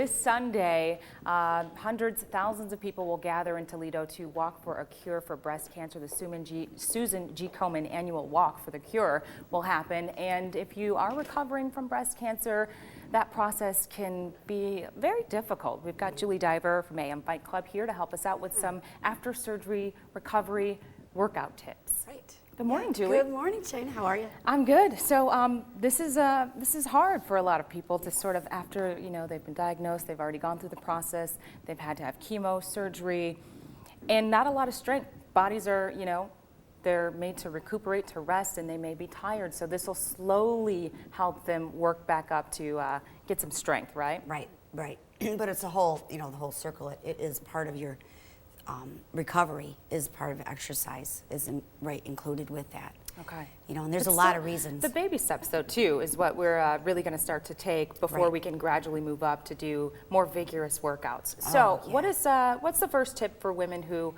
this Sunday, hundreds, thousands of people will gather in Toledo to walk for a cure for breast cancer. The Susan G. Komen annual walk for the cure will happen. And if you are recovering from breast cancer, that process can be very difficult. We've got Julie Diver from AM Fight Club here to help us out with some after surgery recovery workout tips. Right. Good morning, Julie. Good morning, Shane. How are you? I'm good. So this is hard for a lot of people to sort of, after they've been diagnosed, they've already gone through the process, they've had to have chemo, surgery, and not a lot of strength. Bodies are, they're made to recuperate, to rest, and they may be tired. So this will slowly help them work back up to get some strength, right? Right. But it's a whole, the whole circle. It is part of your recovery, is part of exercise, is included with that. Okay. And there's a lot of reasons. The baby steps, though, too, is what we're really going to start to take before we can gradually move up to do more vigorous workouts. So what's the first tip for women who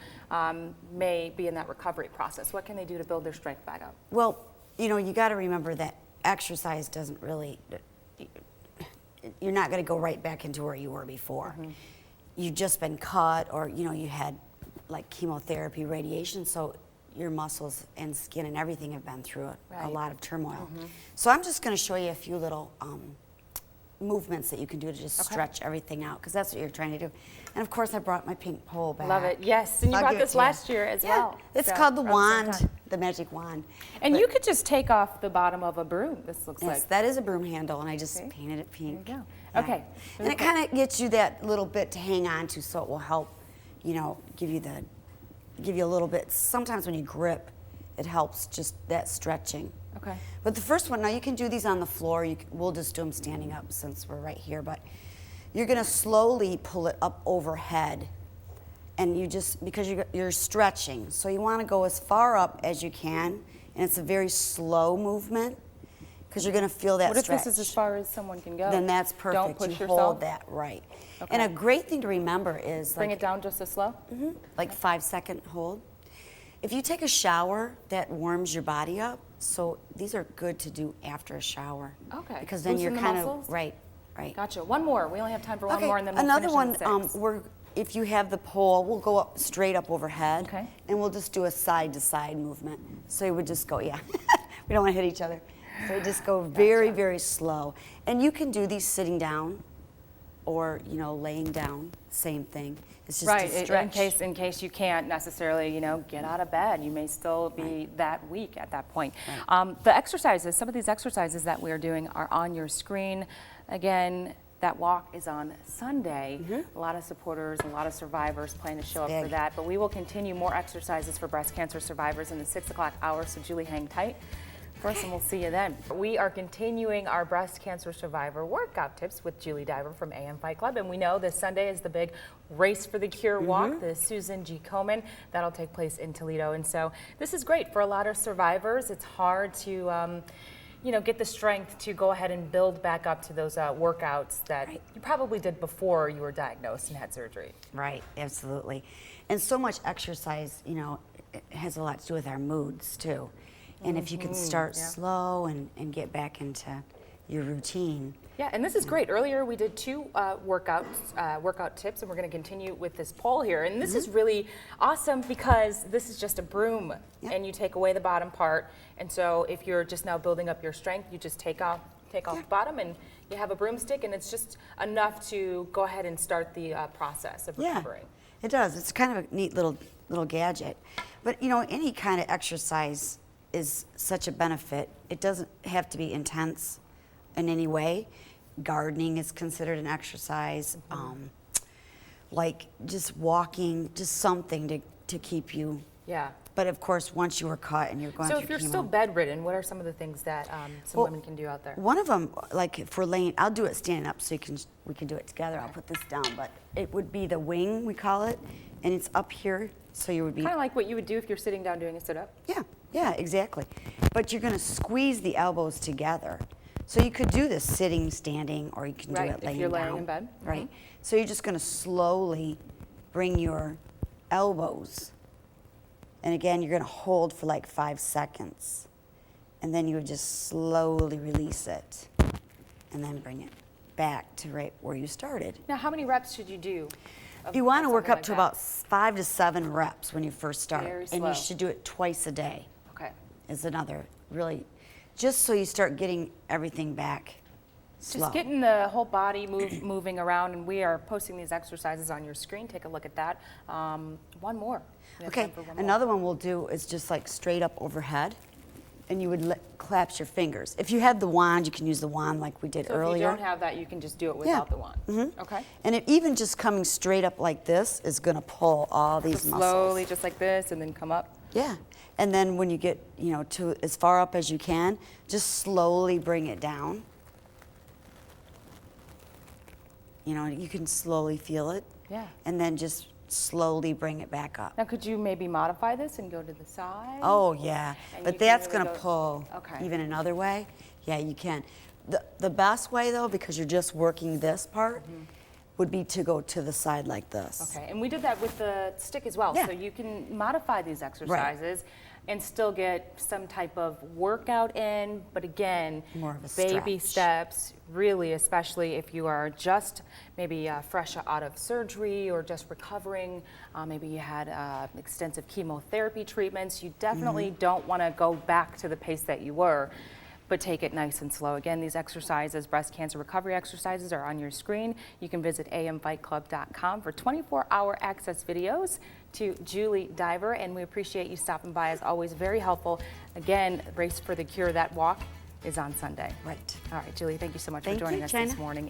may be in that recovery process? What can they do to build their strength back up? Well, you got to remember that exercise doesn't really, you're not going to go right back into where you were before. Mm-hmm. You've just been cut, or you had like chemotherapy, radiation, so your muscles and skin and everything have been through a lot of turmoil. Mm-hmm. So I'm just going to show you a few little movements that you can do to just stretch everything out, because that's what you're trying to do. And of course, I brought my pink pole back. Love it. Yes, and you brought this last year as well. It's called the wand, the magic wand. And you could just take off the bottom of a broom. This looks like that is a broom handle, and I just painted it pink. There you go. Yeah. Okay. And it kind of gets you that little bit to hang on to, so it will help, give you a little bit. Sometimes when you grip, it helps just that stretching. Okay. But the first one, now you can do these on the floor. We'll just do them standing up since we're right here. But you're going to slowly pull it up overhead, and because you're stretching. So you want to go as far up as you can, and it's a very slow movement, because you're going to feel that stretch. What if this is as far as someone can go? Then that's perfect. Don't push yourself. Hold that right. Okay. And a great thing to remember is bring it down just as slow. Mm-hmm. Like 5-second hold. If you take a shower, that warms your body up. So these are good to do after a shower. Okay. Because then you're kind of right. Gotcha. One more. We only have time for one more, and then we'll another finish one. If you have the pole, we'll go up straight up overhead. Okay. And we'll just do a side-to-side movement. So you would just go, we don't want to hit each other. So you just go very, very slow. And you can do these sitting down, or laying down. Same thing. It's just a stretch. In case you can't necessarily get out of bed, you may still be that weak at that point. Right. The exercises, some of these exercises that we're doing are on your screen. Again, that walk is on Sunday. Mm-hmm. A lot of supporters, a lot of survivors plan to show up for that. But we will continue more exercises for breast cancer survivors in the 6 o'clock hour. So Julie, hang tight for us, and we'll see you then. We are continuing our breast cancer survivor workout tips with Julie Diver from AM Fight Club, and we know this Sunday is the big Race for the Cure walk, the Susan G. Komen. That'll take place in Toledo, and so this is great for a lot of survivors. It's hard to get the strength to go ahead and build back up to those workouts that you probably did before you were diagnosed and had surgery. Right, absolutely. And so much exercise, it has a lot to do with our moods too. And if you can start slow and get back into your routine. Yeah, and this is great. Earlier we did 2 workout tips, and we're going to continue with this pole here. And this is really awesome, because this is just a broom, and you take away the bottom part. And so if you're just now building up your strength, you just take off the bottom, and you have a broomstick, and it's just enough to go ahead and start the process of recovering. Yeah, it does. It's kind of a neat little gadget. But any kind of exercise is such a benefit. It doesn't have to be intense in any way. Gardening is considered an exercise. Like just walking, just something to keep you. Yeah. But of course, once you were cut and you're going through chemo. So if you're still bedridden, what are some of the things that some women can do out there? One of them, like if we're laying, I'll do it standing up, so we can do it together. I'll put this down, but it would be the wing, we call it, and it's up here, so you would be kind of like what you would do if you're sitting down doing a sit-up. Yeah, exactly. But you're going to squeeze the elbows together. So you could do this sitting, standing, or you can do it laying down. If you're laying in bed. Right. So you're just going to slowly bring your elbows, and again, you're going to hold for like 5 seconds. And then you would just slowly release it, and then bring it back to right where you started. Now, how many reps should you do? You want to work up to that? about 5 to 7 reps when you first start. Very And slow. you should do it twice a day. Okay. Is another really, just so you start getting everything back slow. Just getting the whole body moving around, and we are posting these exercises on your screen. Take a look at that. One more. We have Okay, time for one more. another one we'll do is just like straight up overhead, and you would collapse your fingers. If you had the wand, you can use the wand like we did So earlier. if you don't have that, you can just do it without the wand. Okay. And even just coming straight up like this is going to pull all these So muscles. slowly, just like this, and then come up. Yeah, and then when you get, you know, to as far up as you can, just slowly bring it down. You know, you can slowly feel it. Yeah. And then just slowly bring it back up. Now, could you maybe modify this and go to the side? Oh, yeah. And you But can that's really going to go- pull Okay. even another way. Yeah, you can. The best way, though, because you're just working this part, would be to go to the side like this. Okay, and we did that with the stick as well. Yeah. So you can modify these exercises and still get some type of workout in, but again, More of a baby stretch. steps, really, especially if you are just maybe fresh out of surgery or just recovering. Maybe you had extensive chemotherapy treatments. You definitely don't want to go back to the pace that you were, but take it nice and slow. Again, these exercises, breast cancer recovery exercises, are on your screen. You can visit amfightclub.com for 24-hour access videos to Julie Diver, and we appreciate you stopping by. As always, very helpful. Again, Race for the Cure, that walk is on Sunday. Right. All right, Julie, thank you so much Thank for joining you, us China. this morning.